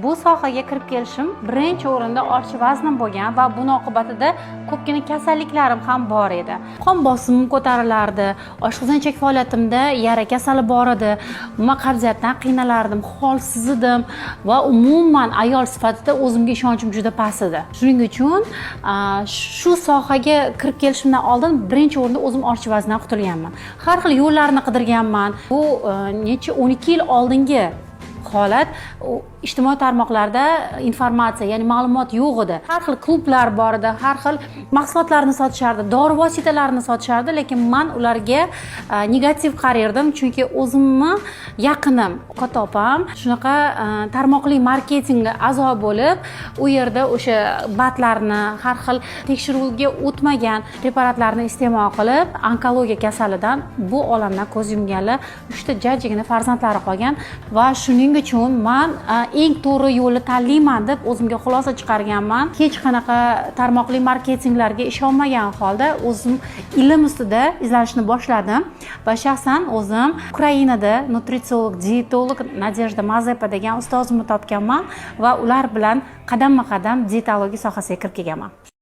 Bu sohaga kirib kelishim birinchi o'rinda ortish vaznim bo'lgan va buning oqibatida ko'pgina kasalliklarim ham bor edi. Qon bosimim ko'tarilardi, oshqozonchilik faoliyatimda yara kasali bor edi, umuman qabziyatdan qiynalardim, holsiz edim va umuman ayol sifatida o'zimga ishonchim juda past edi. Shuning uchun shu sohaga kirib kelishimdan oldin birinchi o'rinda o'zim ortish vazdan qutulganman. Har xil yo'llarni qidirganman. Bu 12 yil oldingi holat. Ijtimoiy tarmoqlarda informatsiya, ya'ni ma'lumot yo'q edi. Har xil klublar bor edi, har xil mahsulotlarni sotishardi, dori vositalarini sotishardi, lekin men ularga negativ qarardim, chunki o'zimni yaqinim, katta opam shunaqa tarmoqli marketingga a'zo bo'lib, u yerda o'sha batlarni, har xil tekshiruvga o'tmagan preparatlarni iste'mol qilib, onkologiya kasalidan bu olamdan ko'z yumganlar 3 ta jajjigina farzandlari qolgan va shuning uchun men eng to'g'ri yo'lni tanlayman deb o'zimga xulosa chiqarganman. Hech qanaqa tarmoqli marketinglarga ishonmagan holda o'zim ilm ustida izlanishni boshladim va shaxsan o'zim Ukrainada nutritsiolog, dietolog Nadejda Mazepa degan ustozimni topganman va ular bilan qadamma-qadam dietologiya sohasiga kirib kelganman.